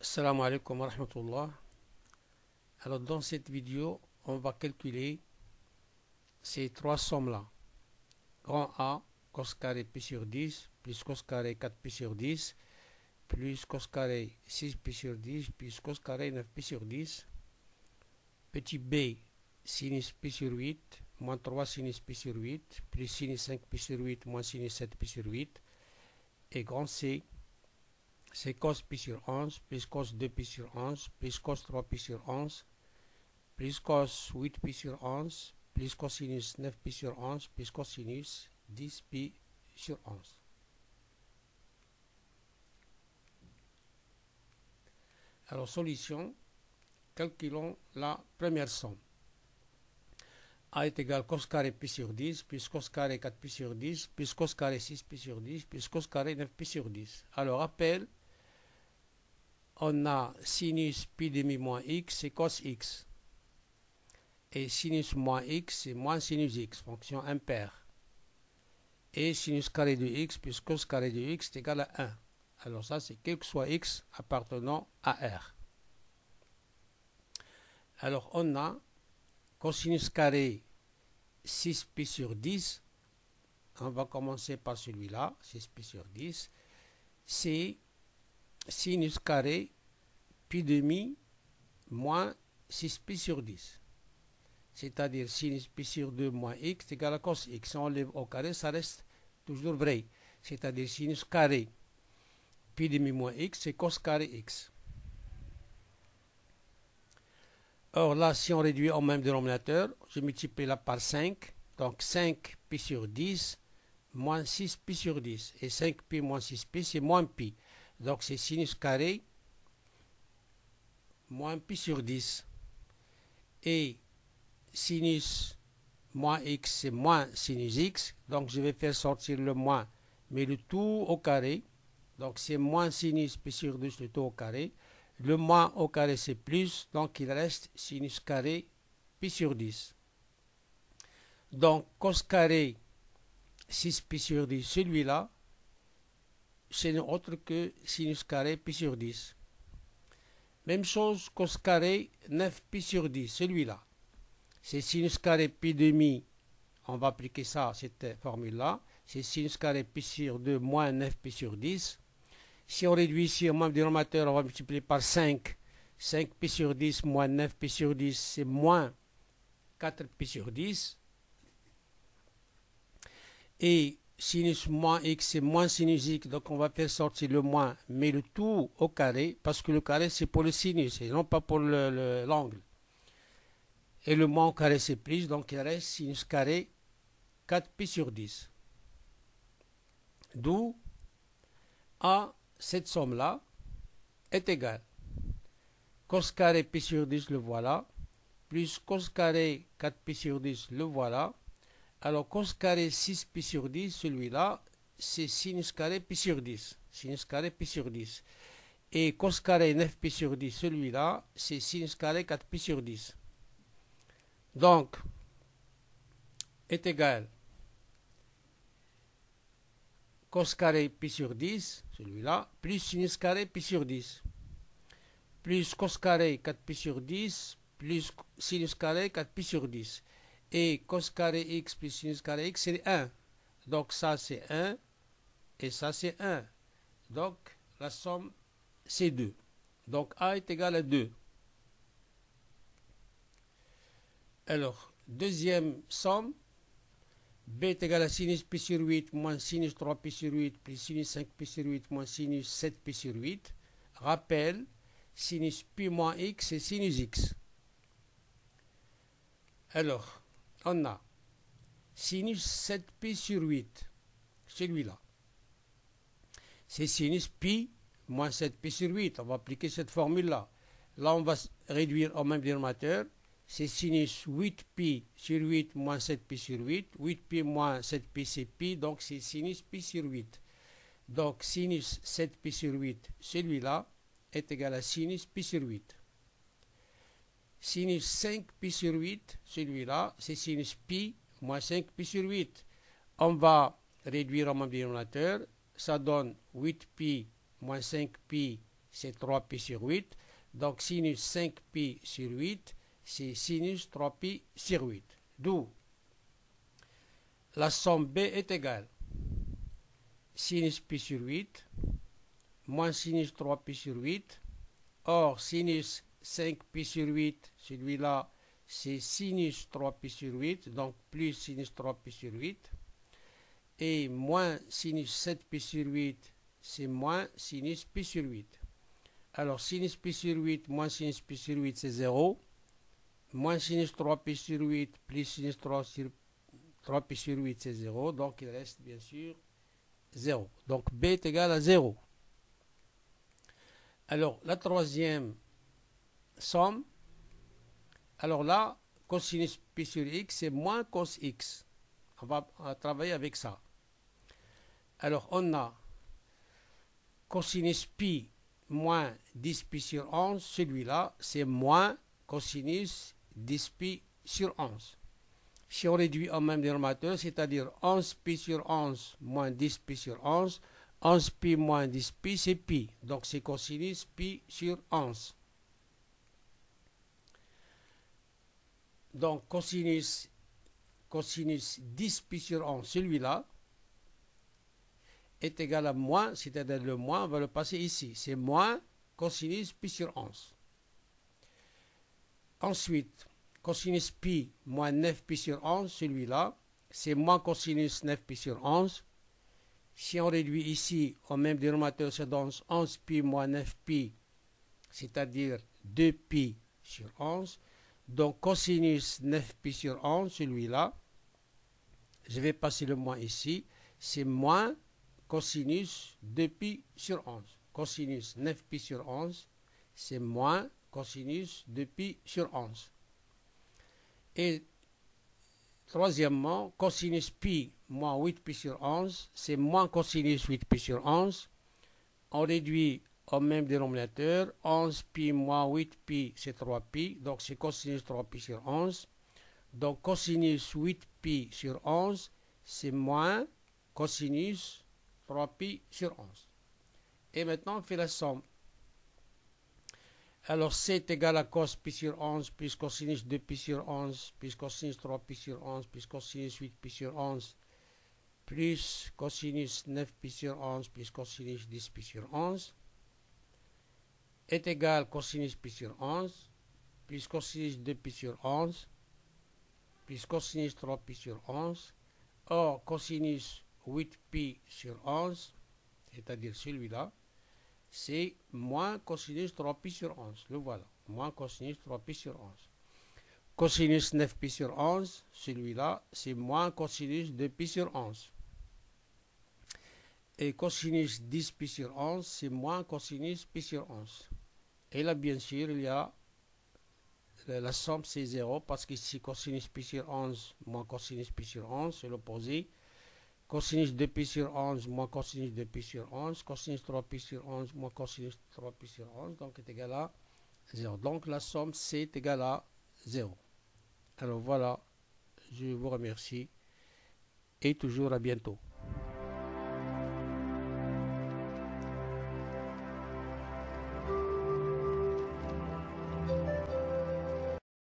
Assalamu alaikum wa rahmatullah. Alors dans cette vidéo, on va calculer ces trois sommes-là. Grand A, cos carré pi sur 10, plus cos carré 4 pi sur 10, plus cos carré 6 pi sur 10, plus cos carré 9 pi sur 10. Petit B, sinus pi sur 8, moins 3 sinus pi sur 8, plus sinus 5 pi sur 8, moins sinus 7 pi sur 8. Et grand C, c'est cos pi sur 11, plus cos 2 pi sur 11, plus cos 3 pi sur 11, plus cos 8 pi sur 11, plus cosinus 9 pi sur 11, plus cosinus 10 pi sur 11. Alors, solution, calculons la première somme. A est égal à cos carré pi sur 10, plus cos carré 4 pi sur 10, plus cos carré 6 pi sur 10, plus cos carré 9 pi sur 10. Alors, rappel, on a sinus pi demi moins x, c'est cos x. Et sinus moins x, c'est moins sinus x, fonction impaire. Et sinus carré de x plus cos carré de x est égal à 1. Alors ça, c'est quel que soit x appartenant à R. Alors on a cosinus carré 6 pi sur 10. On va commencer par celui-là, 6 pi sur 10. C'est sinus carré pi demi moins 6 pi sur 10. C'est-à-dire sinus pi sur 2 moins x est égal à cos x. Si on enlève au carré, ça reste toujours vrai. C'est-à-dire sinus carré pi demi moins x, c'est cos carré x. Or là, si on réduit au même dénominateur, je multiplie là par 5. Donc 5 pi sur 10 moins 6 pi sur 10. Et 5 pi moins 6 pi, c'est moins pi. Donc c'est sinus carré moins pi sur 10. Et sinus moins x, c'est moins sinus x. Donc je vais faire sortir le moins, mais le tout au carré. Donc c'est moins sinus pi sur 10, le tout au carré. Le moins au carré, c'est plus. Donc il reste sinus carré pi sur 10. Donc cos carré 6 pi sur 10, celui-là, c'est autre que sinus carré pi sur 10. Même chose, cos carré 9 pi sur 10, celui-là. C'est sinus carré pi demi, on va appliquer ça, cette formule-là. C'est sinus carré pi sur 2 moins 9 pi sur 10. Si on réduit ici au même dénominateur, on va multiplier par 5. 5 pi sur 10 moins 9 pi sur 10, c'est moins 4 pi sur 10. Et sinus moins x, c'est moins sinus x, donc on va faire sortir le moins, mais le tout au carré, parce que le carré, c'est pour le sinus, et non pas pour l'angle. Et le moins au carré, c'est plus, donc il reste sinus carré 4 pi sur 10. D'où à cette somme-là est égale cos carré pi sur 10, le voilà, plus cos carré 4 pi sur 10, le voilà. Alors cos carré 6 pi sur 10, celui-là, c'est sinus carré pi sur 10. Sinus carré pi sur 10. Et cos carré 9 pi sur 10, celui-là, c'est sinus carré 4 pi sur 10. Donc, est égal cos carré pi sur 10, celui-là, plus sinus carré pi sur 10, plus cos carré 4 pi sur 10, plus sinus carré 4 pi sur 10. Et cos carré x plus sinus carré x, c'est 1. Donc ça, c'est 1, et ça, c'est 1. Donc, la somme, c'est 2. Donc, A est égal à 2. Alors, deuxième somme, B est égal à sinus pi sur 8 moins sinus 3 pi sur 8 plus sinus 5 pi sur 8 moins sinus 7 pi sur 8. Rappel, sinus pi moins x, c'est sinus x. Alors, on a sinus 7 pi sur 8, celui-là. C'est sinus pi moins 7 pi sur 8. On va appliquer cette formule-là. Là, on va réduire au même dénominateur. C'est sinus 8 pi sur 8 moins 7 pi sur 8. 8 pi moins 7 pi, c'est pi. Donc, c'est sinus pi sur 8. Donc, sinus 7 pi sur 8, celui-là, est égal à sinus pi sur 8. Sinus 5 pi sur 8, celui-là, c'est sinus pi moins 5 pi sur 8. On va réduire au même dénominateur. Ça donne 8 pi moins 5 pi, c'est 3pi sur 8. Donc sinus 5pi sur 8, c'est sinus 3pi sur 8. D'où la somme B est égale sinus pi sur 8 moins sinus 3pi sur 8. Or, sinus 5pi sur 8, celui-là, c'est sinus 3pi sur 8, donc plus sinus 3pi sur 8. Et moins sinus 7pi sur 8, c'est moins sinus pi sur 8. Alors, sinus pi sur 8 moins sinus pi sur 8, c'est 0. Moins sinus 3pi sur 8 plus sinus 3pi sur 8, c'est 0. Donc, il reste bien sûr 0. Donc, B est égal à 0. Alors, la troisième somme, alors là, cosinus pi sur x, c'est moins cos x. On va travailler avec ça. Alors, on a cosinus pi moins 10 pi sur 11. Celui-là, c'est moins cosinus 10 pi sur 11. Si on réduit en même dénominateur, c'est-à-dire 11 pi sur 11 moins 10 pi sur 11, 11 pi moins 10 pi, c'est pi. Donc, c'est cosinus pi sur 11. Donc, cosinus 10 pi sur 11, celui-là, est égal à moins, c'est-à-dire le moins, on va le passer ici. C'est moins cosinus pi sur 11. Ensuite, cosinus pi moins 9 pi sur 11, celui-là, c'est moins cosinus 9 pi sur 11. Si on réduit ici au même dénominateur, ça donne 11 pi moins 9 pi, c'est-à-dire 2 pi sur 11. Donc, cosinus 9 pi sur 11, celui-là, je vais passer le moins ici, c'est moins cosinus 2 pi sur 11. Cosinus 9 pi sur 11, c'est moins cosinus 2 pi sur 11. Et troisièmement, cosinus pi moins 8 pi sur 11, c'est moins cosinus 8 pi sur 11. On réduit au même dénominateur, 11 pi moins 8 pi, c'est 3 pi, donc c'est cosinus 3 pi sur 11. Donc cosinus 8 pi sur 11, c'est moins cosinus 3 pi sur 11. Et maintenant, on fait la somme. Alors, c est égal à cos pi sur 11 plus cosinus 2 pi sur 11 plus cosinus 3 pi sur 11 plus cosinus 8 pi sur 11 plus cosinus 9 pi sur 11 plus cosinus 10 pi sur 11 est égal à cosinus pi sur 11 plus cosinus 2 pi sur 11 plus cosinus 3 pi sur 11. Or, cosinus 8 pi sur 11, c'est-à-dire celui-là, c'est moins cosinus 3 pi sur 11. Le voilà, moins cosinus 3 pi sur 11. Cosinus 9 pi sur 11, celui-là, c'est moins cosinus 2 pi sur 11. Et cosinus 10 pi sur 11, c'est moins cosinus pi sur 11. Et là, bien sûr, il y a la somme, c'est 0, parce qu'ici, cosinus pi sur 11 moins cosinus pi sur 11, c'est l'opposé. Cosinus 2 pi sur 11 moins cosinus 2 pi sur 11, cosinus 3 pi sur 11 moins cosinus 3 pi sur 11, donc est égal à 0. Donc la somme C est égale à 0. Alors voilà, je vous remercie et toujours à bientôt.